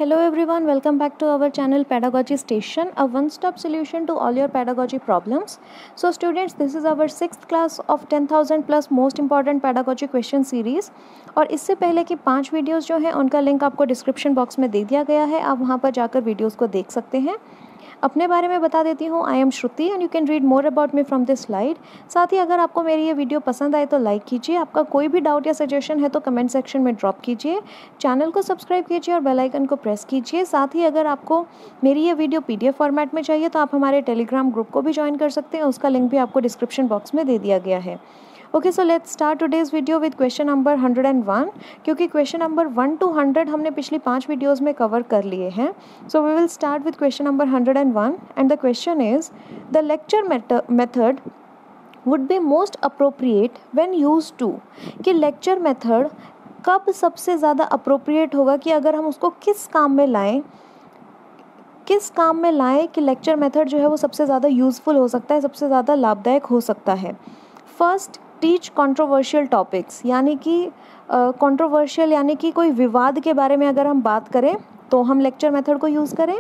Hello everyone, welcome back to our channel Pedagogy Station, a one-stop solution to all your pedagogy problems. So students, this is our 6th class of 10,000 plus most important pedagogy question series. और इससे पहले की 5 videos जो हैं उनका link आपको description box में दे दिया गया है, आप वहां पर जाकर वीडियोस को देख सकते हैं। अपने बारे में बता देती हूँ, I am Shruti and you can read more about me from this slide. साथ ही अगर आपको मेरी ये वीडियो पसंद आए तो लाइक कीजिए, आपका कोई भी डाउट या सजेशन है तो कमेंट सेक्शन में ड्रॉप कीजिए, चैनल को सब्सक्राइब कीजिए और बेल आइकन को प्रेस कीजिए। साथ ही अगर आपको मेरी ये वीडियो PDF फॉर्मेट में चाहिए तो आप हमारे टेलीग्राम ग्रुप को भी ज्वाइन कर सकते हैं, उसका लिंक भी आपको डिस्क्रिप्शन बॉक्स में दे दिया गया है। Okay, so let's start today's video with question number 101, क्योंकि क्वेश्चन नंबर 1 to 100 हमने पिछली 5 वीडियोस में कवर कर लिए हैं। So we will start with question number 101 and the question is the lecture method would be most appropriate when used to. कि lecture method कब सबसे ज़्यादा अप्रोप्रिएट होगा, कि अगर हम उसको किस काम में लाएं कि लेक्चर मेथड जो है वो सबसे ज़्यादा यूज़फुल हो सकता है, सबसे ज़्यादा लाभदायक हो सकता है। फर्स्ट, टीच कंट्रोवर्शियल टॉपिक्स, यानी कि कंट्रोवर्शियल यानी कि कोई विवाद के बारे में अगर हम बात करें तो हम लेक्चर मेथड को यूज़ करें।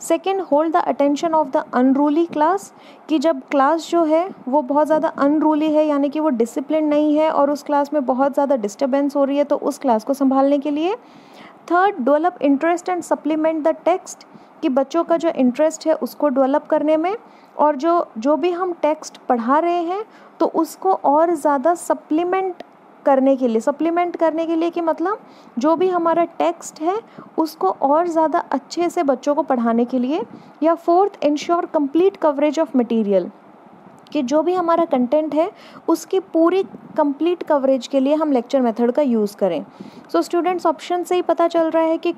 Second, hold the attention of the unruly class, कि जब क्लास जो है वो बहुत ज़्यादा अनरूली है यानी कि वो डिसिप्लिन नहीं है और उस क्लास में बहुत ज़्यादा डिस्टर्बेंस हो रही है, तो उस क्लास को संभालने के लिए। Third, develop interest and supplement the text, कि बच्चों का जो इंटरेस्ट है उसको डेवलप करने में, और जो भी हम टेक्स्ट पढ़ा रहे हैं तो उसको और ज़्यादा सप्लीमेंट करने के लिए कि मतलब जो भी हमारा टेक्स्ट है उसको और ज़्यादा अच्छे से बच्चों को पढ़ाने के लिए। या fourth, ensure complete coverage of material, कि जो भी हमारा कंटेंट है उसकी पूरी कंप्लीट कवरेज के लिए हम लेक्चर मेथड का यूज़ करें। सो स्टूडेंट्स, ऑप्शन से ही पता चल रहा है कि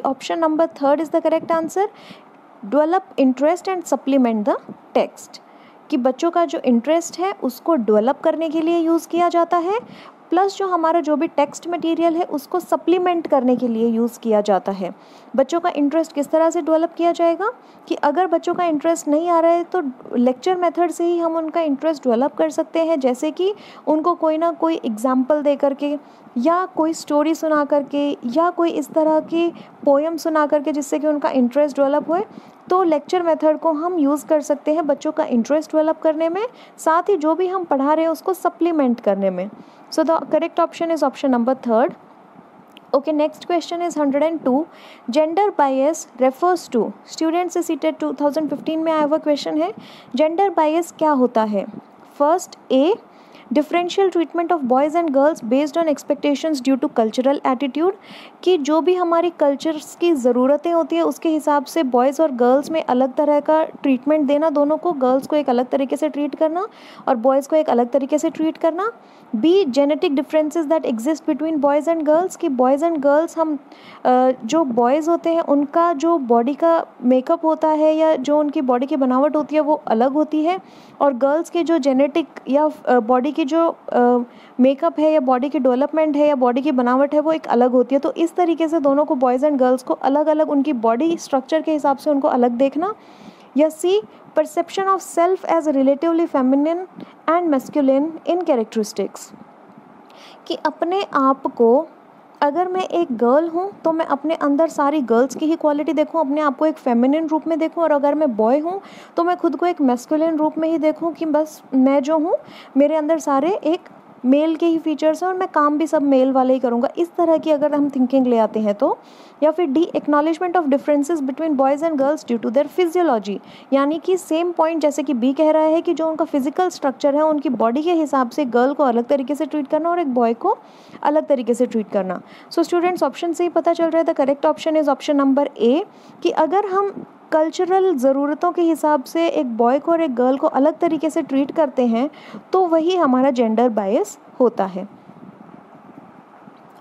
option number 3 is the correct answer. Develop interest and supplement the text, कि बच्चों का जो इंटरेस्ट है उसको डेवलप करने के लिए यूज़ किया जाता है, प्लस जो हमारा जो भी टेक्स्ट मटेरियल है उसको सप्लीमेंट करने के लिए यूज़ किया जाता है। बच्चों का इंटरेस्ट किस तरह से डेवलप किया जाएगा, कि अगर बच्चों का इंटरेस्ट नहीं आ रहा है तो लेक्चर मेथड से ही हम उनका इंटरेस्ट डेवलप कर सकते हैं, जैसे कि उनको कोई ना कोई एग्जाम्पल दे करके या कोई स्टोरी सुना करके या कोई इस तरह की पोएम सुना करके, जिससे कि उनका इंटरेस्ट डेवलप होए। तो लेक्चर मेथड को हम यूज़ कर सकते हैं बच्चों का इंटरेस्ट डेवलप करने में, साथ ही जो भी हम पढ़ा रहे हैं उसको सप्लीमेंट करने में। So the correct option is option number 3rd. Okay, next question is 102. Gender bias refers to, students से CTET 2015 में आया हुआ क्वेश्चन है। जेंडर बायस क्या होता है? First, A, differential treatment of boys and girls based on expectations due to cultural attitude, कि जो भी हमारी कल्चर्स की ज़रूरतें होती है उसके हिसाब से बॉयज़ और गर्ल्स में अलग तरह का ट्रीटमेंट देना, दोनों को, गर्ल्स को एक अलग तरीके से ट्रीट करना और बॉयज़ को एक अलग तरीके से ट्रीट करना। B, genetic differences that exist between boys and girls, कि बॉयज़ एंड गर्ल्स हम जो बॉयज़ होते हैं उनका जो बॉडी का मेकअप होता है या जो उनकी बॉडी की बनावट होती है वो अलग होती है, और गर्ल्स के जो जेनेटिक या बॉडी की जो मेकअप है या बॉडी की डेवलपमेंट है या बॉडी की बनावट है वो एक अलग होती है। तो इस तरीके से दोनों को, बॉयज़ एंड गर्ल्स को, अलग अलग उनकी बॉडी स्ट्रक्चर के हिसाब से उनको अलग देखना। या see, perception of self as relatively feminine and masculine in characteristics, कि अपने आप को, अगर मैं एक गर्ल हूँ तो मैं अपने अंदर सारी गर्ल्स की ही क्वालिटी देखूँ, अपने आप को एक फेमिनिन रूप में देखूँ, और अगर मैं बॉय हूँ तो मैं खुद को एक मैस्कुलिन रूप में ही देखूँ, कि बस मैं जो हूँ मेरे अंदर सारे एक मेल के ही फीचर्स हैं और मैं काम भी सब मेल वाले ही करूँगा। इस तरह की अगर हम थिंकिंग ले आते हैं तो। या फिर D, acknowledgement of differences between boys and girls due to their physiology, यानी कि सेम पॉइंट जैसे कि बी कह रहा है कि जो उनका फिजिकल स्ट्रक्चर है उनकी बॉडी के हिसाब से गर्ल को अलग तरीके से ट्रीट करना और एक बॉय को अलग तरीके से ट्रीट करना। सो स्टूडेंट्स, ऑप्शन से ही पता चल रहा है the correct option is option number A, कि अगर हम कल्चरल ज़रूरतों के हिसाब से एक बॉय को और एक गर्ल को अलग तरीके से ट्रीट करते हैं तो वही हमारा जेंडर बायस होता है।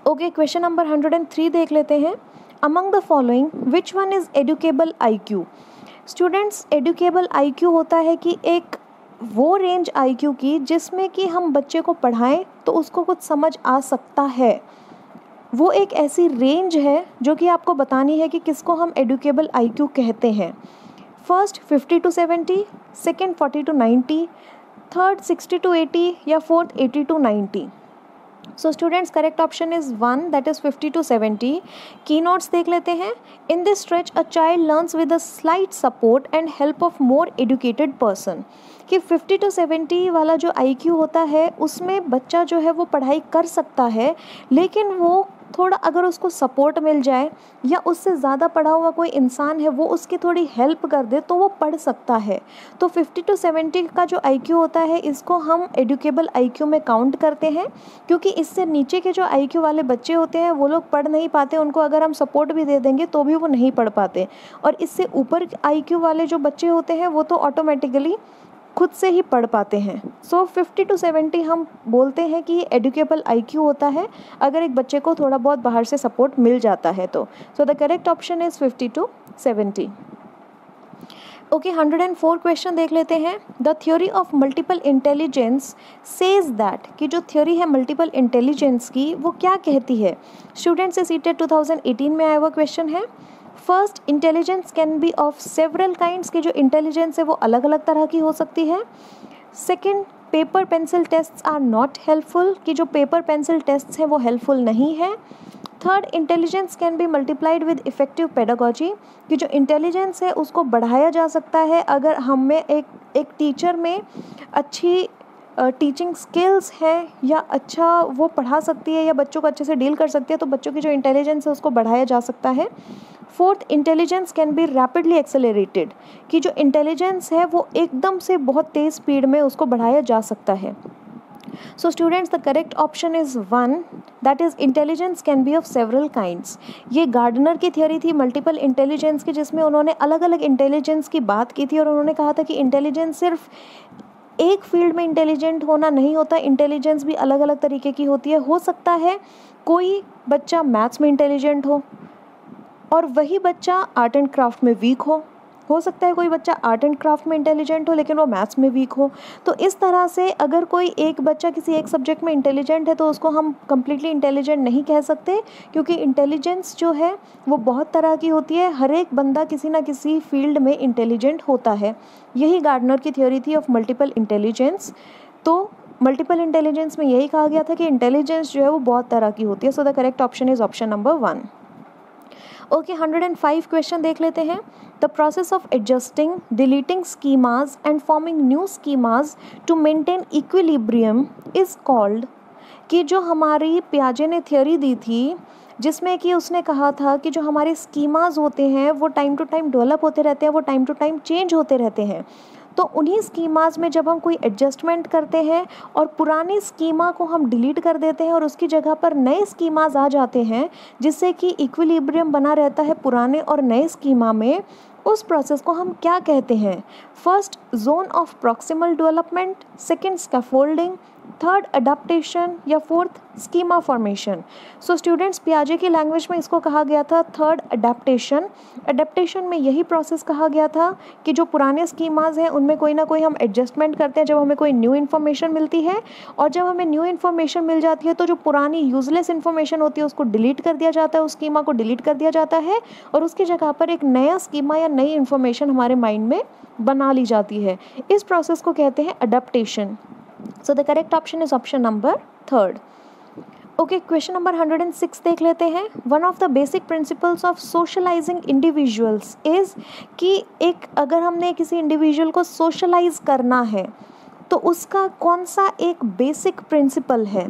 ओके, क्वेश्चन नंबर 103 देख लेते हैं। Among the following which one is educable IQ? Students, educable IQ होता है कि एक वो रेंज IQ की जिसमें कि हम बच्चे को पढ़ाएं तो उसको कुछ समझ आ सकता है। वो एक ऐसी रेंज है जो कि आपको बतानी है कि किसको हम एडुकेबल IQ कहते हैं। First 50 to 70, second 40 to 90, third 60 to 80 या fourth 80 to 90। So students correct option is 1 that is 50 to 70। की नोट्स देख लेते हैं। In this stretch a child learns with a slight support and help of more educated person. कि 50 to 70 वाला जो IQ होता है उसमें बच्चा जो है वो पढ़ाई कर सकता है, लेकिन वो थोड़ा अगर उसको सपोर्ट मिल जाए या उससे ज़्यादा पढ़ा हुआ कोई इंसान है वो उसकी थोड़ी हेल्प कर दे तो वो पढ़ सकता है। तो 50 to 70 का जो IQ होता है इसको हम एडुकेबल IQ में काउंट करते हैं, क्योंकि इससे नीचे के जो IQ वाले बच्चे होते हैं वो लोग पढ़ नहीं पाते, उनको अगर हम सपोर्ट भी दे देंगे तो भी वो नहीं पढ़ पाते। और इससे ऊपर IQ वाले जो बच्चे होते हैं वो तो ऑटोमेटिकली खुद से ही पढ़ पाते हैं। सो 50 to 70 हम बोलते हैं कि ये एडुकेबल IQ होता है अगर एक बच्चे को थोड़ा बहुत बाहर से सपोर्ट मिल जाता है तो। सो the correct option is 50 to 70। Okay 104 question देख लेते हैं। The theory of multiple intelligence says that, कि जो थ्योरी है मल्टीपल इंटेलिजेंस की वो क्या कहती है। स्टूडेंट्स से सीटेड 2018 में आया हुआ क्वेश्चन है। First, intelligence can be of several kinds, की जो इंटेलिजेंस है वो अलग अलग तरह की हो सकती है। Second, paper pencil tests are not helpful, कि जो पेपर पेंसिल टेस्ट्स हैं वो हेल्पफुल नहीं है। Third, intelligence can be multiplied with effective pedagogy, कि जो इंटेलिजेंस है उसको बढ़ाया जा सकता है अगर हमें एक टीचर में अच्छी टीचिंग स्किल्स है या अच्छा वो पढ़ा सकती है या बच्चों को अच्छे से डील कर सकती है, तो बच्चों की जो इंटेलिजेंस है उसको बढ़ाया जा सकता है। Fourth, intelligence can be rapidly accelerated, कि जो इंटेलिजेंस है वो एकदम से बहुत तेज़ स्पीड में उसको बढ़ाया जा सकता है। सो students the correct option is 1 that is intelligence can be of several kinds. ये गार्डनर की थियोरी थी मल्टीपल इंटेलिजेंस की, जिसमें उन्होंने अलग अलग इंटेलिजेंस की बात की थी और उन्होंने कहा था कि इंटेलिजेंस सिर्फ एक फील्ड में इंटेलिजेंट होना नहीं होता, इंटेलिजेंस भी अलग अलग तरीके की होती है। हो सकता है कोई बच्चा मैथ्स में इंटेलिजेंट हो और वही बच्चा आर्ट एंड क्राफ्ट में वीक हो सकता है कोई बच्चा आर्ट एंड क्राफ्ट में इंटेलिजेंट हो लेकिन वो मैथ्स में वीक हो। तो इस तरह से अगर कोई एक बच्चा किसी एक सब्जेक्ट में इंटेलिजेंट है तो उसको हम कम्प्लीटली इंटेलिजेंट नहीं कह सकते, क्योंकि इंटेलिजेंस जो है वो बहुत तरह की होती है। हर एक बंदा किसी ना किसी फील्ड में इंटेलिजेंट होता है। यही गार्डनर की थ्योरी थी ऑफ मल्टीपल इंटेलिजेंस। तो मल्टीपल इंटेलिजेंस में यही कहा गया था कि इंटेलिजेंस जो है वो बहुत तरह की होती है। So the correct option is option number 1। Okay 105 question देख लेते हैं। The process of adjusting, deleting schemas and forming new schemas to maintain equilibrium is called, कि जो हमारी पियाजे ने थ्योरी दी थी जिसमें कि उसने कहा था कि जो हमारे स्कीमाज होते हैं वो टाइम टू टाइम डेवलप होते रहते हैं, वो टाइम टू टाइम चेंज होते रहते हैं। तो उन्हीं स्कीमाज में जब हम कोई एडजस्टमेंट करते हैं और पुरानी स्कीमा को हम डिलीट कर देते हैं और उसकी जगह पर नए स्कीमाज आ जाते हैं जिससे कि इक्विलिब्रियम बना रहता है पुराने और नए स्कीमा में, उस प्रोसेस को हम क्या कहते हैं। First, zone of proximal development, second scaffolding, third adaptation या fourth schema formation. So students पियाजे की लैंग्वेज में इसको कहा गया था थर्ड अडेप्टेशन। अडेप्टेशन में यही प्रोसेस कहा गया था कि जो पुराने स्कीमाज हैं उनमें कोई ना कोई हम एडजस्टमेंट करते हैं जब हमें कोई न्यू इन्फॉर्मेशन मिलती है, और जब हमें न्यू इन्फॉर्मेशन मिल जाती है तो जो पुरानी यूजलेस इन्फॉर्मेशन होती है उसको डिलीट कर दिया जाता है, उस स्कीमा को डिलीट कर दिया जाता है और उसकी जगह पर एक नया स्कीमा या नई इन्फॉर्मेशन हमारे माइंड में बना ली जाती है। इस प्रोसेस को कहते हैं adaptation. So the correct option is option number 3rd. Okay, question number 106 देख लेते हैं। One of the basic principles of socializing individuals is कि एक अगर हमने किसी इंडिविजुअल को सोशलाइज करना है तो उसका कौन सा एक बेसिक प्रिंसिपल है।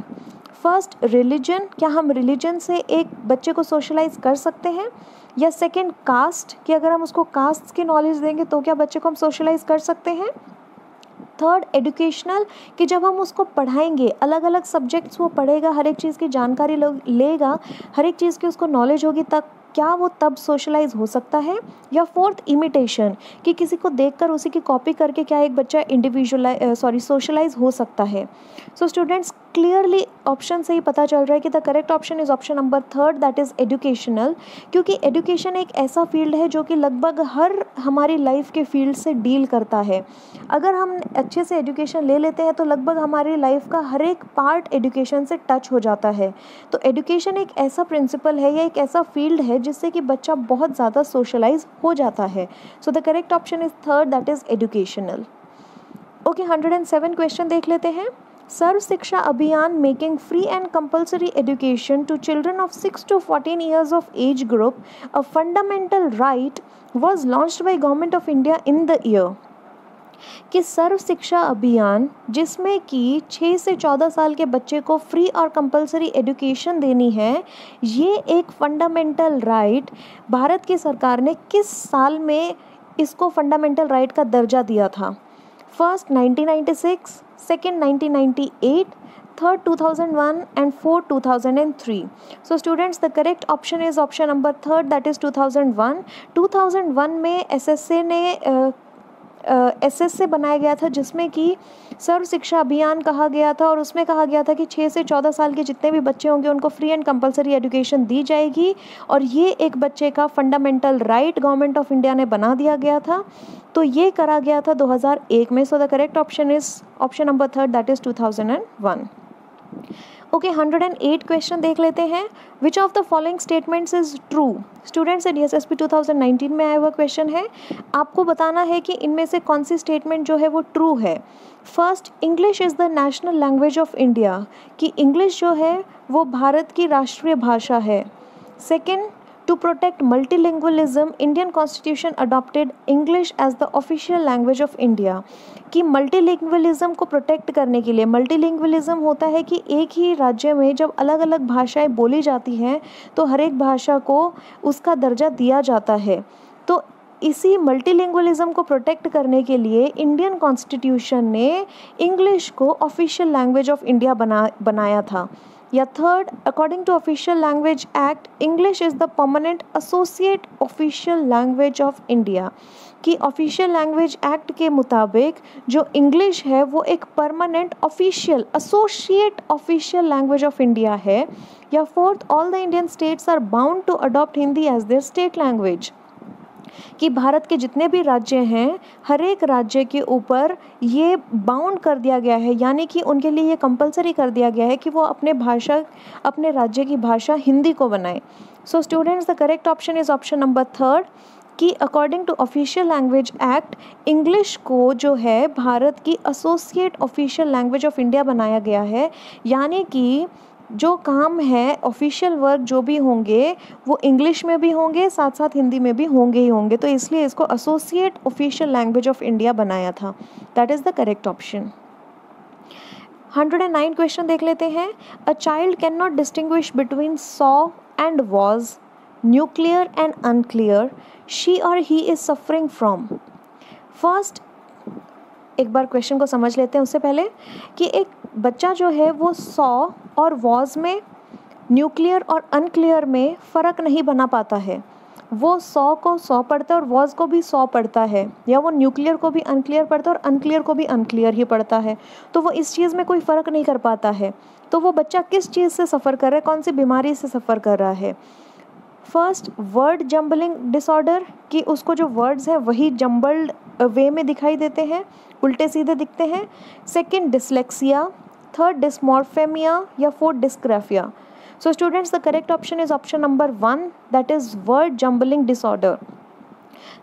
फर्स्ट, रिलीजन, क्या हम रिलीजन से एक बच्चे को सोशलाइज कर सकते हैं, या सेकेंड कास्ट, कि अगर हम उसको कास्ट की नॉलेज देंगे तो क्या बच्चे को हम सोशलाइज कर सकते हैं। थर्ड, एजुकेशनल, कि जब हम उसको पढ़ाएंगे अलग अलग सब्जेक्ट्स वो पढ़ेगा, हर एक चीज़ की जानकारी लेगा, हर एक चीज़ की उसको नॉलेज होगी, तब क्या वो तब सोशलाइज हो सकता है। या फोर्थ, इमिटेशन, कि किसी को देखकर उसी की कॉपी करके क्या एक बच्चा सोशलाइज हो सकता है। सो स्टूडेंट्स क्लियरली ऑप्शन से ही पता चल रहा है कि the correct option is option number 3rd that is educational, क्योंकि एजुकेशन एक ऐसा फील्ड है जो कि लगभग हर हमारी लाइफ के फील्ड से डील करता है। अगर हम अच्छे से एजुकेशन ले लेते हैं तो लगभग हमारी लाइफ का हर एक पार्ट एजुकेशन से टच हो जाता है। तो एजुकेशन एक ऐसा प्रिंसिपल है या एक ऐसा फील्ड है जिससे कि बच्चा बहुत ज़्यादा सोशलाइज हो जाता है। So the correct option is 3rd that is educational. Okay 107 question देख लेते हैं। Sarva Shiksha Abhiyan making free and compulsory education to children of 6 to 14 years of age group a fundamental right was launched by Government of India in the year। कि सर्व शिक्षा अभियान जिसमें कि 6 से 14 साल के बच्चे को फ्री और कंपलसरी एजुकेशन देनी है, ये एक फंडामेंटल राइट भारत की सरकार ने किस साल में इसको फंडामेंटल राइट का दर्जा दिया था? First 1996, second 1998, third 2001 and fourth 2003. So students, the correct option is option number third, that is 2001। 2001 में SSA ने SSA बनाया गया था जिसमें कि सर्व शिक्षा अभियान कहा गया था और उसमें कहा गया था कि 6 से 14 साल के जितने भी बच्चे होंगे उनको फ्री एंड कंपलसरी एजुकेशन दी जाएगी और ये एक बच्चे का fundamental right government of India ने बना दिया गया था। तो ये करा गया था 2001 में। सो the correct option is option number third, that is 2001। Okay, 108 question देख लेते हैं। विच of the following statements is true? Students से DSSP 2019 में आया हुआ क्वेश्चन है। आपको बताना है कि इनमें से कौन सी स्टेटमेंट जो है वो ट्रू है। First, English is the national language of India, कि इंग्लिश जो है वो भारत की राष्ट्रीय भाषा है। Second, to protect multilingualism Indian constitution adopted English as the official language of India, कि मल्टीलिंगुअलिज्म को प्रोटेक्ट करने के लिए, मल्टीलिंगुअलिज्म होता है कि एक ही राज्य में जब अलग अलग भाषाएं बोली जाती हैं तो हर एक भाषा को उसका दर्जा दिया जाता है। तो इसी मल्टीलिंगुअलिज्म को प्रोटेक्ट करने के लिए इंडियन कॉन्स्टिट्यूशन ने इंग्लिश को ऑफिशियल लैंग्वेज ऑफ इंडिया बनाया था। या third, according to official language act English is the permanent associate official language of India, कि ऑफिशियल लैंग्वेज एक्ट के मुताबिक जो इंग्लिश है वो एक permanent official associate official language of India है। या fourth, all the Indian states are bound to adopt Hindi as their state language, कि भारत के जितने भी राज्य हैं हर एक राज्य के ऊपर ये बाउंड कर दिया गया है, यानी कि उनके लिए ये कंपलसरी कर दिया गया है कि वो अपने राज्य की भाषा हिंदी को बनाएं। So students, the correct option is option number third, कि according to official language act English को जो है भारत की associate official language of India बनाया गया है, यानी कि जो काम है ऑफिशियल वर्क जो भी होंगे वो इंग्लिश में भी होंगे, साथ साथ हिंदी में भी होंगे ही होंगे, तो इसलिए इसको associate official language of India बनाया था। That is the correct option. 109 question देख लेते हैं। A child can not distinguish between saw and was, nuclear and unclear, she और he is suffering from. First, एक बार क्वेश्चन को समझ लेते हैं उससे पहले, कि एक बच्चा जो है वो सॉ और वॉज में, न्यूक्लियर और अनक्लियर में फ़र्क नहीं बना पाता है। वो सॉ को सॉ पढ़ता है और वॉज को भी सॉ पढ़ता है, या वो न्यूक्लियर को भी अनक्लियर पढ़ता है और अनक्लियर को भी अनक्लियर ही पढ़ता है। तो वो इस चीज़ में कोई फ़र्क नहीं कर पाता है। तो वो बच्चा किस चीज़ से सफ़र कर रहा है, कौन सी बीमारी से सफ़र कर रहा है? फर्स्ट, वर्ड जम्बलिंग डिसऑर्डर, कि उसको जो वर्ड्स हैं वही जम्बल्ड वे में दिखाई देते हैं, उल्टे सीधे दिखते हैं। Second, dyslexia. थर्ड, डिस्मॉर्फेमिया। या fourth, dysgraphia. So students, the correct option is option number 1, that is word jumbling disorder.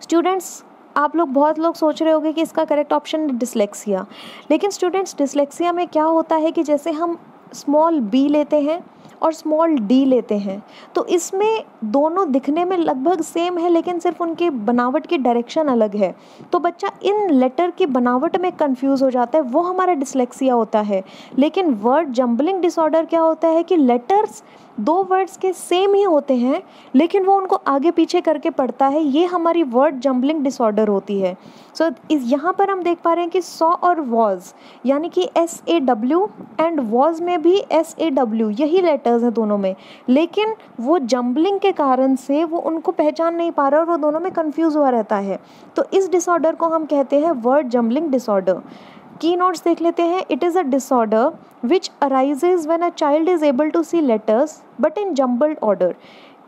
Students, आप लोग बहुत लोग सोच रहे होंगे कि इसका करेक्ट ऑप्शन है डिसलेक्सिया, लेकिन स्टूडेंट्स डिसलेक्सिया में क्या होता है कि जैसे हम स्मॉल b लेते हैं और स्मॉल d लेते हैं, तो इसमें दोनों दिखने में लगभग सेम है लेकिन सिर्फ उनकी बनावट की डायरेक्शन अलग है। तो बच्चा इन लेटर की बनावट में कंफ्यूज हो जाता है, वो हमारा डिसलेक्सिया होता है। लेकिन वर्ड जम्बलिंग डिसऑर्डर क्या होता है कि लेटर्स दो वर्ड्स के सेम ही होते हैं लेकिन वो उनको आगे पीछे करके पढ़ता है, ये हमारी वर्ड जम्बलिंग डिसऑर्डर होती है। सो यहाँ पर हम देख पा रहे हैं कि सॉ और वॉज यानी कि SAW एंड वॉज में भी SAW यही लेटर्स हैं दोनों में, लेकिन वो जम्बलिंग के कारण से वो उनको पहचान नहीं पा रहा और वो दोनों में कंफ्यूज हुआ रहता है। तो इस डिसऑर्डर को हम कहते हैं वर्ड जम्बलिंग डिसऑर्डर। की नोट्स देख लेते हैं। It is a disorder which arises when a child is able to see letters but in jumbled order.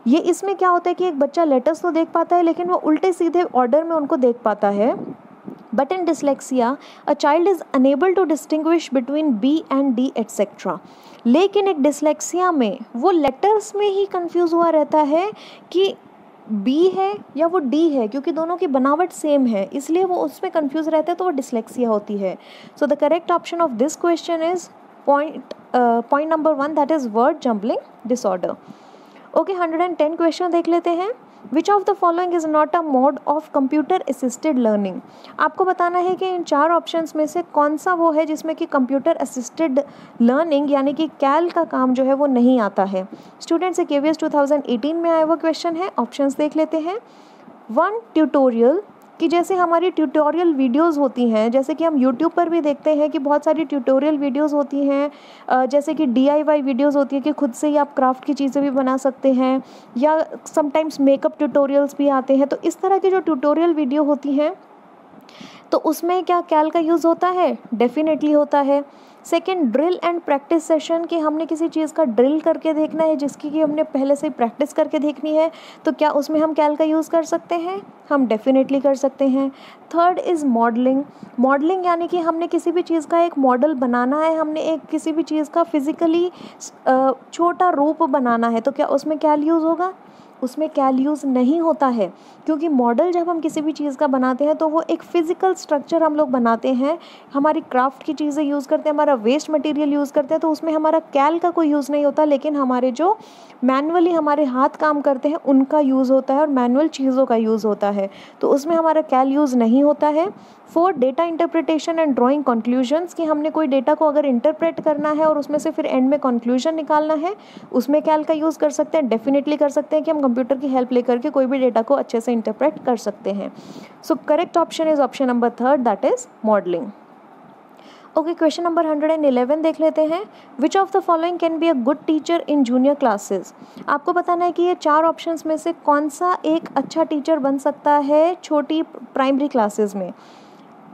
ये इसमें क्या होता है कि एक बच्चा लेटर्स तो देख पाता है लेकिन वो उल्टे सीधे ऑर्डर में उनको देख पाता है। But in dyslexia a child is unable to distinguish between B and D etcetera. लेकिन एक डिसलेक्सिया में वो लेटर्स में ही कंफ्यूज हुआ रहता है कि B है या वो D है, क्योंकि दोनों की बनावट सेम है, इसलिए वो उसमें कंफ्यूज रहता है, तो वो डिसलेक्सिया होती है। So the correct option of this question is point number 1 that is word jumbling disorder. Okay, 110 question देख लेते हैं। विच of the following is not a mode of computer assisted learning. आपको बताना है कि इन 4 ऑप्शंस में से कौन सा वो है जिसमें कि कंप्यूटर असिस्टेड लर्निंग यानी कि कैल का काम जो है वो नहीं आता है। स्टूडेंट्स से KVS 2018 में आया हुआ क्वेश्चन है। ऑप्शंस देख लेते हैं। 1 ट्यूटोरियल, कि जैसे हमारी ट्यूटोरियल वीडियोस होती हैं, जैसे कि हम यूट्यूब पर भी देखते हैं कि बहुत सारी ट्यूटोरियल वीडियोस होती हैं, जैसे कि DIY वीडियोस होती है कि खुद से ही आप क्राफ्ट की चीज़ें भी बना सकते हैं, या समटाइम्स मेकअप ट्यूटोरियल्स भी आते हैं। तो इस तरह की जो ट्यूटोरियल वीडियो होती हैं तो उसमें क्या कैल का यूज़ होता है? डेफिनेटली होता है। Second, drill and practice session, कि हमने किसी चीज़ का ड्रिल करके देखना है जिसकी कि हमने पहले से ही प्रैक्टिस करके देखनी है, तो क्या उसमें हम कैल का यूज़ कर सकते हैं? हम डेफिनेटली कर सकते हैं। Third is modelling. मॉडलिंग यानी कि हमने किसी भी चीज़ का एक मॉडल बनाना है, हमने एक किसी भी चीज़ का फिज़िकली छोटा रूप बनाना है, तो क्या उसमें कैल यूज़ होगा? उसमें कैल यूज़ नहीं होता है, क्योंकि मॉडल जब हम किसी भी चीज़ का बनाते हैं तो वो एक फ़िज़िकल स्ट्रक्चर हम लोग बनाते हैं, हमारी क्राफ्ट की चीज़ें यूज़ करते हैं, हमारा वेस्ट मटेरियल यूज़ करते हैं, तो उसमें हमारा कैल का कोई यूज़ नहीं होता, लेकिन हमारे जो मैनुअली हमारे हाथ काम करते हैं उनका यूज़ होता है और मैनुअल चीज़ों का यूज़ होता है, तो उसमें हमारा कैल यूज़ नहीं होता है। 4 data interpretation and drawing conclusions, कि हमने कोई डेटा को अगर इंटरप्रेट करना है और उसमें से फिर एंड में कंक्लूजन निकालना है, उसमें कैल का यूज़ कर सकते हैं। डेफिनेटली कर सकते हैं कि हम कंप्यूटर की हेल्प लेकर के कोई भी डेटा को अच्छे से इंटरप्रेट कर सकते हैं। So correct option is option number 3 that is modelling. Okay, question number 111 देख लेते हैं। विच of the following can be a good teacher in junior classes. आपको बताना है कि ये 4 ऑप्शंस में से कौन सा एक अच्छा टीचर बन सकता है छोटी प्राइमरी क्लासेस में।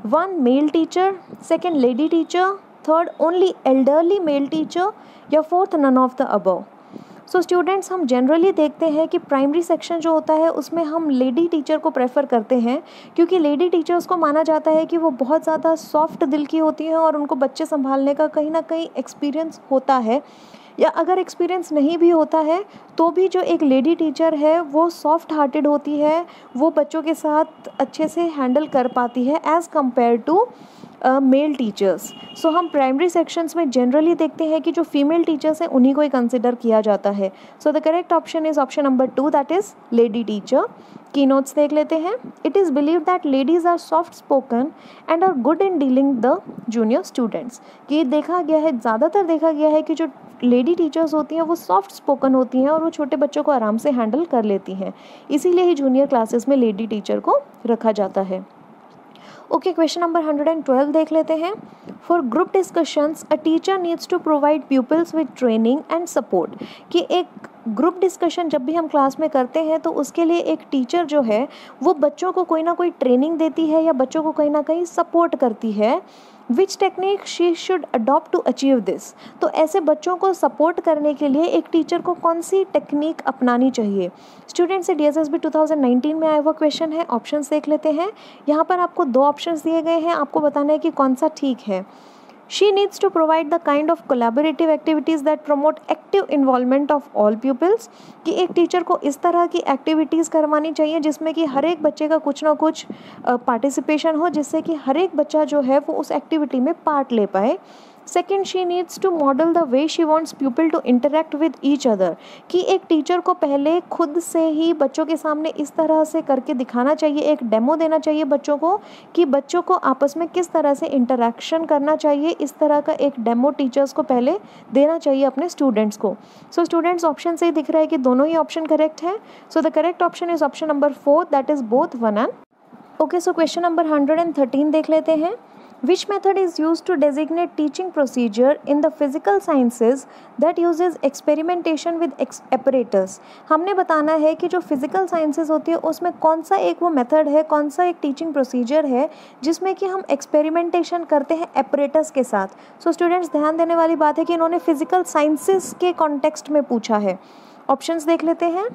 1 male teacher, 2 lady teacher, 3 only elderly male teacher, या 4 none of the above. So students, हम जनरली देखते हैं कि प्राइमरी सेक्शन जो होता है उसमें हम लेडी टीचर को प्रेफर करते हैं, क्योंकि लेडी टीचर्स को माना जाता है कि वो बहुत ज़्यादा सॉफ्ट दिल की होती हैं और उनको बच्चे संभालने का कहीं ना कहीं एक्सपीरियंस होता है, या अगर एक्सपीरियंस नहीं भी होता है तो भी जो एक लेडी टीचर है वो सॉफ्ट हार्टेड होती है, वो बच्चों के साथ अच्छे से हैंडल कर पाती है as compare to male teachers. So हम प्राइमरी सेक्शंस में जनरली देखते हैं कि जो फीमेल टीचर्स हैं उन्हीं को ही कंसिडर किया जाता है। So the correct option is option number 2 that is lady teacher. की नोट्स देख लेते हैं। It is believe that ladies are soft spoken and are good in dealing the junior students. कि देखा गया है, ज़्यादातर देखा गया है कि जो लेडी टीचर्स होती हैं वो सॉफ्ट स्पोकन होती हैं और वो छोटे बच्चों को आराम से हैंडल कर लेती हैं, इसीलिए ही जूनियर क्लासेस में लेडी टीचर को रखा जाता है। ओके, क्वेश्चन नंबर 112 देख लेते हैं। For group discussions a teacher needs to provide peoples with training and support. कि एक ग्रुप डिस्कशन जब भी हम क्लास में करते हैं तो उसके लिए एक टीचर जो है वो बच्चों को कोई ना कोई ट्रेनिंग देती है या बच्चों को कहीं ना कहीं सपोर्ट करती है। Which technique she should adopt to achieve this. तो ऐसे बच्चों को सपोर्ट करने के लिए एक टीचर को कौन सी टेक्निक अपनानी चाहिए। स्टूडेंट्स से DSSB 2019 में आया हुआ क्वेश्चन है। ऑप्शंस देख लेते हैं। यहाँ पर आपको 2 ऑप्शंस दिए गए हैं, आपको बताना है कि कौन सा ठीक है। She needs to provide the kind of collaborative activities that promote active involvement of all pupils। कि एक टीचर को इस तरह की एक्टिविटीज़ करवानी चाहिए जिसमें कि हर एक बच्चे का कुछ ना कुछ पार्टिसिपेशन हो, जिससे कि हर एक बच्चा जो है वो उस एक्टिविटी में पार्ट ले पाए। Second, she needs to model the way she wants people to interact with each other. कि एक टीचर को पहले खुद से ही बच्चों के सामने इस तरह से करके दिखाना चाहिए, एक डेमो देना चाहिए बच्चों को कि बच्चों को आपस में किस तरह से इंटरेक्शन करना चाहिए। इस तरह का एक डेमो टीचर्स को पहले देना चाहिए अपने स्टूडेंट्स को। सो स्टूडेंट्स, ऑप्शन से ही दिख रहा है कि दोनों ही ऑप्शन करेक्ट है। So the correct option is option number 4 that is both 1 and. Okay, so question number 113 देख लेते हैं। Which method is used to designate teaching procedure in the physical sciences that uses experimentation with apparatus। हमने बताना है कि जो physical sciences होती है उसमें कौन सा एक वो मेथड है, कौन सा एक टीचिंग प्रोसीजर है जिसमें कि हम एक्सपेरिमेंटेशन करते हैं एपरेटस के साथ। सो स्टूडेंट्स, ध्यान देने वाली बात है कि इन्होंने फिजिकल साइंसेज के कॉन्टेक्स्ट में पूछा है। ऑप्शंस देख लेते हैं।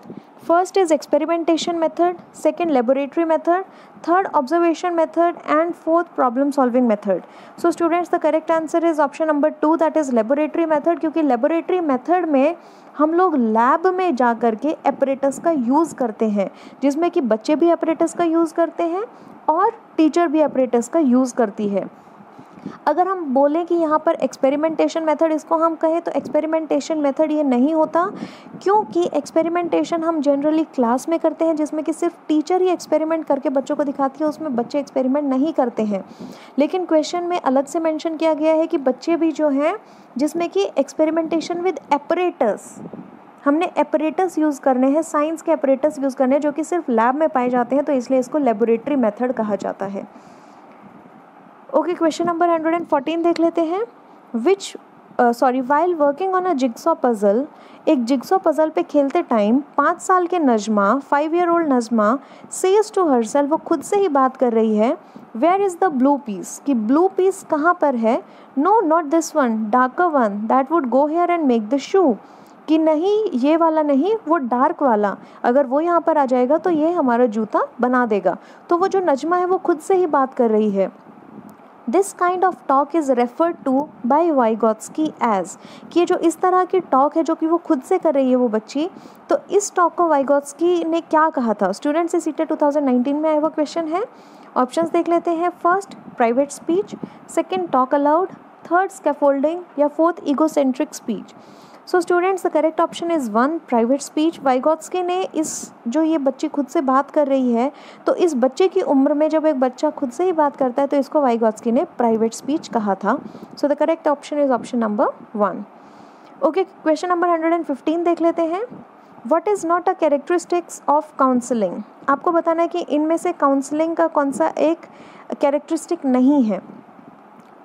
First is experimentation method, second laboratory method, third observation method and fourth problem solving method. So students, the correct answer is option number 2 that is laboratory method. क्योंकि laboratory method में हम लोग लैब में जा कर के एपरेटस का use करते हैं, जिसमें कि बच्चे भी एपरेटस का यूज़ करते हैं और टीचर भी एपरेटस का यूज़ करती है। अगर हम बोलें कि यहाँ पर एक्सपेरिमेंटेशन मेथड इसको हम कहें तो एक्सपेरिमेंटेशन मेथड ये नहीं होता, क्योंकि एक्सपेरिमेंटेशन हम जनरली क्लास में करते हैं जिसमें कि सिर्फ टीचर ही एक्सपेरिमेंट करके बच्चों को दिखाती है, उसमें बच्चे एक्सपेरिमेंट नहीं करते हैं। लेकिन क्वेश्चन में अलग से मेंशन किया गया है कि बच्चे भी जो हैं जिसमें कि एक्सपेरिमेंटेशन विद एपरेटस, हमने एपरेटस यूज़ करने हैं, साइंस के एपरेटस यूज़ करने हैं जो कि सिर्फ लैब में पाए जाते हैं, तो इसलिए इसको लेबोरेटरी मेथड कहा जाता है। ओके, क्वेश्चन नंबर 114 देख लेते हैं। While working on a jigsaw puzzle, एक जिग्सॉ पजल पे खेलते टाइम 5 साल के Najma, 5 year old Najma says to herself, वो खुद से ही बात कर रही है, where is the blue piece, कि ब्लू पीस कहाँ पर है। No not this one, darker one that would go here and make the shoe, कि नहीं ये वाला नहीं, वो डार्क वाला, अगर वो यहाँ पर आ जाएगा तो ये हमारा जूता बना देगा। तो वो जो नजमा है वो खुद से ही बात कर रही है। This kind of talk is referred to by Vygotsky as, कि ये जो इस तरह की टॉक है जो कि वो खुद से कर रही है वो बच्ची, तो इस टॉक को वाइगोत्स्की ने क्या कहा था। स्टूडेंट्स से सीटेड 2019 में आया हुआ क्वेश्चन है। ऑप्शंस देख लेते हैं। First private speech, second talk aloud, third scaffolding, या fourth egocentric speech. So students the correct option is 1 private speech. Vygotsky ने इस जो ये बच्ची खुद से बात कर रही है, तो इस बच्चे की उम्र में जब एक बच्चा खुद से ही बात करता है तो इसको वाइगोत्स्की ने प्राइवेट स्पीच कहा था। सो the correct option is option number 1। Okay, question number 115 देख लेते हैं। What is not a characteristics of counselling, आपको बताना है कि इनमें से काउंसलिंग का कौन सा एक कैरेक्टरिस्टिक नहीं है।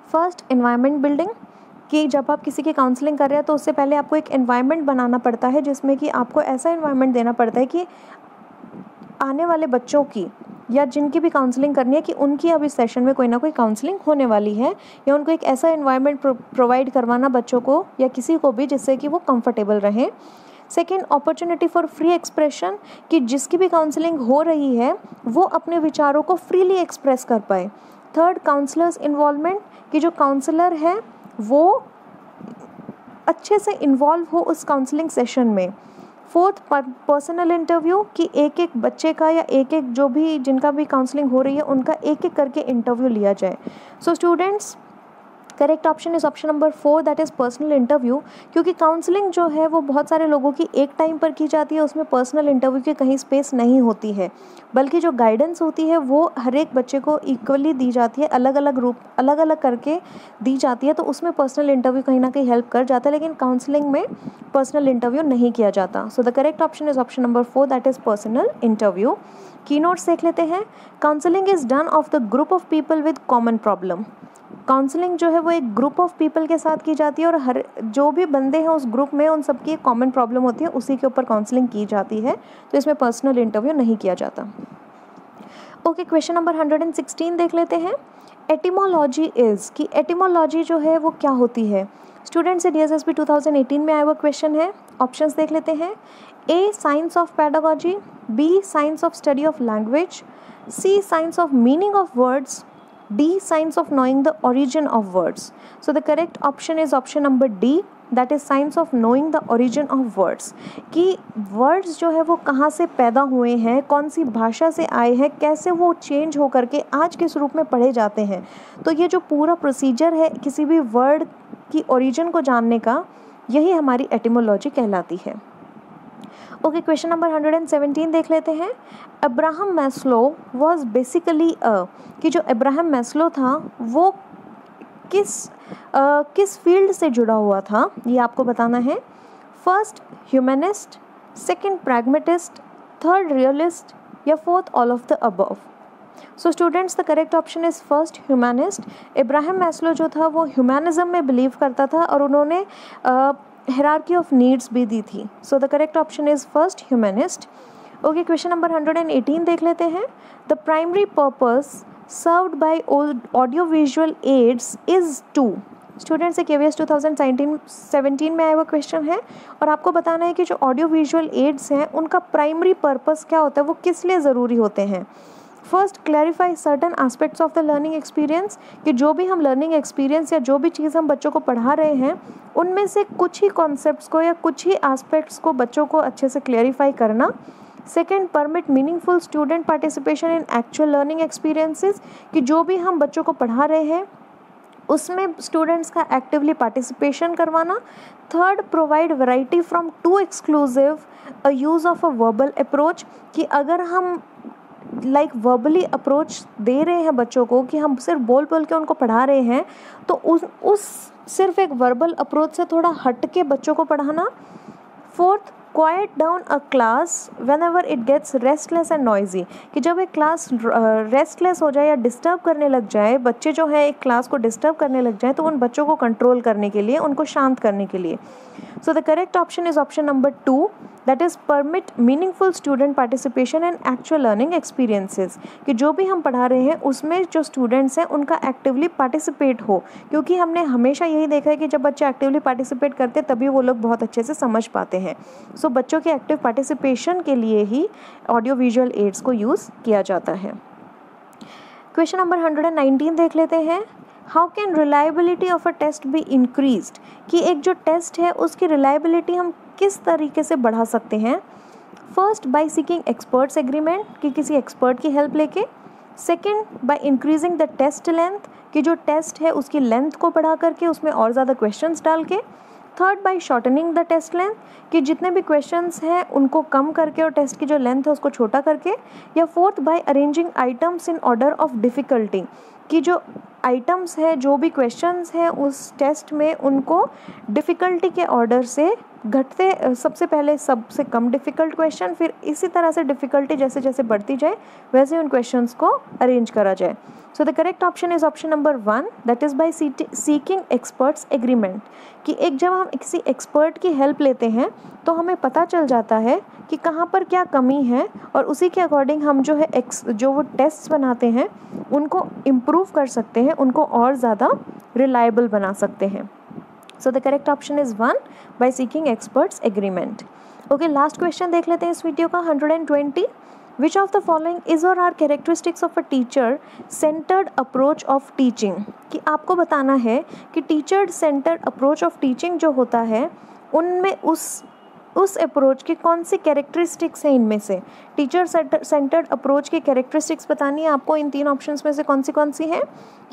फर्स्ट एनवायरनमेंट बिल्डिंग, कि जब आप किसी की काउंसलिंग कर रहे हैं तो उससे पहले आपको एक एनवायरनमेंट बनाना पड़ता है जिसमें कि आपको ऐसा एनवायरनमेंट देना पड़ता है कि आने वाले बच्चों की या जिनकी भी काउंसलिंग करनी है कि उनकी अभी सेशन में कोई ना कोई काउंसलिंग होने वाली है, या उनको एक ऐसा एनवायरनमेंट प्रोवाइड करवाना बच्चों को या किसी को भी जिससे कि वो कंफर्टेबल रहें। Second opportunity for free expression, कि जिसकी भी काउंसलिंग हो रही है वो अपने विचारों को फ्रीली एक्सप्रेस कर पाए। थर्ड काउंसलर्स इन्वॉल्वमेंट, कि जो काउंसलर है वो अच्छे से इन्वॉल्व हो उस काउंसलिंग सेशन में। फोर्थ पर्सनल इंटरव्यू, कि एक एक बच्चे का या एक एक जो भी जिनका भी काउंसलिंग हो रही है उनका एक एक करके इंटरव्यू लिया जाए। So students correct option is option number 4 that is personal interview, क्योंकि काउंसलिंग जो है वो बहुत सारे लोगों की एक टाइम पर की जाती है, उसमें पर्सनल इंटरव्यू की कहीं स्पेस नहीं होती है, बल्कि जो गाइडेंस होती है वो हर एक बच्चे को इक्वली दी जाती है, अलग अलग करके दी जाती है, तो उसमें पर्सनल इंटरव्यू कहीं ना कहीं हेल्प कर जाता है, लेकिन काउंसलिंग में पर्सनल इंटरव्यू नहीं किया जाता। सो the correct option is option number 4 that is personal interview. की नोट्स देख लेते हैं। Counselling is done of the group of people with common problem, counselling जो है वो एक ग्रुप ऑफ पीपल के साथ की जाती है और हर जो भी बंदे हैं उस ग्रुप में उन सबकी एक कॉमन प्रॉब्लम होती है, उसी के ऊपर काउंसलिंग की जाती है, तो इसमें पर्सनल इंटरव्यू नहीं किया जाता। ओके, क्वेश्चन नंबर 116 देख लेते हैं। एटिमोलॉजी इज़, कि एटिमोलॉजी जो है वो क्या होती है। स्टूडेंट्स से DSSP 2018 में आया हुआ क्वेश्चन है। ऑप्शंस देख लेते हैं। A science of pedagogy, B science of study of language, C science of meaning of words, D science of knowing the origin of words. So the correct option is option number D, that is science of knowing the origin of words, कि words जो है वो कहाँ से पैदा हुए हैं, कौन सी भाषा से आए हैं, कैसे वो चेंज हो करके आज किस रूप में पढ़े जाते हैं। तो ये जो पूरा प्रोसीजर है किसी भी वर्ड की ओरिजिन को जानने का, यही हमारी एटिमोलॉजी कहलाती है। ओके, क्वेश्चन नंबर 117 देख लेते हैं। अब्राहम मैस्लो वॉज बेसिकली कि जो अब्राहम मैस्लो था वो किस फील्ड से जुड़ा हुआ था, ये आपको बताना है। First humanist, second pragmatist, third realist, या fourth all of the above. So students the correct option is first humanist. Ibrahim Maslow जो था वो ह्यूमनिज्म में बिलीव करता था और उन्होंने hierarchy of needs भी दी थी। So the correct option is first humanist. Okay, question number 118 देख लेते हैं। The primary purpose served by audio visual aids is to. Students से KVS 2017 में आया हुआ क्वेश्चन है और आपको बताना है कि जो ऑडियो विजुअल एड्स हैं उनका प्राइमरी पर्पस क्या होता है, वो किस लिए ज़रूरी होते हैं। First clarify certain aspects of the learning experience, कि जो भी हम लर्निंग एक्सपीरियंस या जो भी चीज़ हम बच्चों को पढ़ा रहे हैं उनमें से कुछ ही कॉन्सेप्ट्स को या कुछ ही एस्पेक्ट्स को बच्चों को अच्छे से क्लैरिफाई करना। Second permit meaningful student participation in actual learning experiences, कि जो भी हम बच्चों को पढ़ा रहे हैं उसमें स्टूडेंट्स का एक्टिवली पार्टिसिपेशन करवाना। Third, provide variety from to exclusive, a use of a verbal approach, कि अगर हम वर्बली अप्रोच दे रहे हैं बच्चों को, कि हम सिर्फ बोल बोल के उनको पढ़ा रहे हैं, तो उस सिर्फ एक वर्बल अप्रोच से थोड़ा हट के बच्चों को पढ़ाना। Fourth, quiet down a class whenever it gets restless and noisy, कि जब एक क्लास रेस्टलेस हो जाए या डिस्टर्ब करने लग जाए, बच्चे जो है एक क्लास को डिस्टर्ब करने लग जाए, तो उन बच्चों को कंट्रोल करने के लिए, उनको शांत करने के लिए। सो the correct option is option number 2, that is permit meaningful student participation and actual learning experiences, कि जो भी हम पढ़ा रहे हैं उसमें जो स्टूडेंट्स हैं उनका एक्टिवली पार्टिसिपेट हो, क्योंकि हमने हमेशा यही देखा है कि जब बच्चे एक्टिवली पार्टिसिपेट करते हैं तभी वो लोग बहुत अच्छे से समझ पाते हैं। सो बच्चों के एक्टिव पार्टिसिपेशन के लिए ही ऑडियो विजुअल एड्स को यूज़ किया जाता है। क्वेश्चन नंबर 119 देख लेते हैं। How can reliability of a test be increased, कि एक जो टेस्ट है उसकी रिलायबिलिटी हम किस तरीके से बढ़ा सकते हैं। First, by seeking experts agreement, कि किसी एक्सपर्ट की हेल्प लेके। Second, by increasing the test length, कि जो टेस्ट है उसकी लेंथ को बढ़ा करके उसमें और ज़्यादा क्वेश्चंस डाल के। Third, by shortening the test length, कि जितने भी क्वेश्चंस हैं उनको कम करके और टेस्ट की जो लेंथ है उसको छोटा करके। या fourth, by arranging items in order of difficulty, कि जो आइटम्स है, जो भी क्वेश्चंस हैं उस टेस्ट में, उनको डिफ़िकल्टी के ऑर्डर से घटते, सबसे पहले सबसे कम डिफ़िकल्ट क्वेश्चन, फिर इसी तरह से डिफ़िकल्टी जैसे जैसे बढ़ती जाए वैसे उन क्वेश्चंस को अरेंज करा जाए। So the correct option is option number 1, that is by seeking experts agreement, कि एक जब हम किसी एक्सपर्ट की हेल्प लेते हैं तो हमें पता चल जाता है कि कहाँ पर क्या कमी है, और उसी के अकॉर्डिंग हम जो है जो वो टेस्ट्स बनाते हैं उनको इम्प्रूव कर सकते हैं, उनको और ज़्यादा रिलायबल बना सकते हैं। So the correct option is 1, by seeking experts agreement. Okay, last question देख लेते हैं इस वीडियो का, 120। Which of the following is और are characteristics of a teacher centred approach of teaching, कि आपको बताना है कि teacher centred approach of teaching जो होता है उनमें उस अप्रोच की कौन सी कैरेक्टरिस्टिक्स हैं। इनमें से टीचर सेंटर्ड अप्रोच की कैरेक्टरिस्टिक्स बतानी है आपको। इन 3 ऑप्शंस में से कौन सी हैं।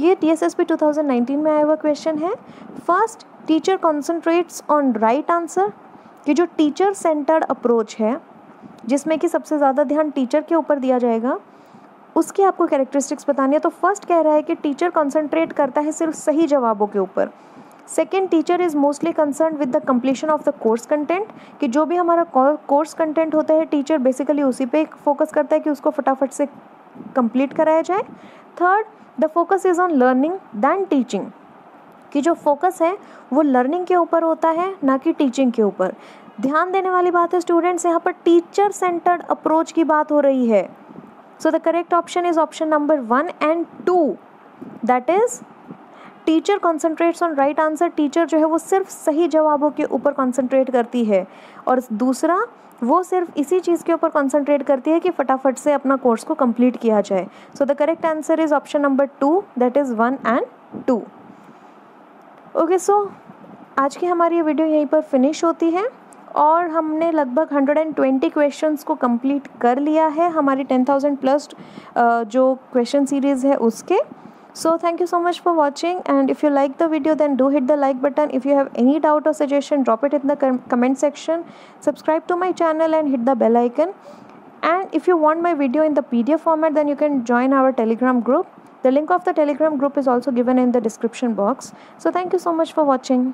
ये TSSP 2019 में आया हुआ क्वेश्चन है। First, teacher concentrates on right answer, कि जो टीचर सेंटर्ड अप्रोच है जिसमें कि सबसे ज़्यादा ध्यान टीचर के ऊपर दिया जाएगा, उसकी आपको कैरेक्टरिस्टिक्स बतानी है। तो फर्स्ट कह रहा है कि टीचर कॉन्सेंट्रेट करता है सिर्फ सही जवाबों के ऊपर। Second, teacher is mostly concern with the completion of the course content, कि जो भी हमारा कोर्स कंटेंट होता है टीचर बेसिकली उसी पे फोकस करता है कि उसको फटाफट से कंप्लीट कराया जाए। Third, the focus is on learning than teaching, कि जो फोकस है वो लर्निंग के ऊपर होता है ना कि टीचिंग के ऊपर। ध्यान देने वाली बात है स्टूडेंट्स, यहाँ पर टीचर सेंटर्ड अप्रोच की बात हो रही है। So the correct option is option number 1 and 2, that is teacher concentrates on right answer. Teacher जो है वो सिर्फ सही जवाबों के ऊपर कॉन्सेंट्रेट करती है, और दूसरा वो सिर्फ इसी चीज़ के ऊपर कॉन्सेंट्रेट करती है कि फटाफट से अपना कोर्स को कंप्लीट किया जाए। So the correct answer is option number 2, that is 1 and 2। Okay, so आज की हमारी ये वीडियो यहीं पर फिनिश होती है, और हमने लगभग 120 क्वेश्चंस को कंप्लीट कर लिया है हमारी 10,000 प्लस जो क्वेश्चन सीरीज़ है उसके। So thank you so much for watching, and if you like the video then do hit the like button. If you have any doubt or suggestion, drop it in the comment section. Subscribe to my channel and hit the bell icon. And if you want my video in the PDF format, then you can join our Telegram group. The link of the Telegram group is also given in the description box. So thank you so much for watching.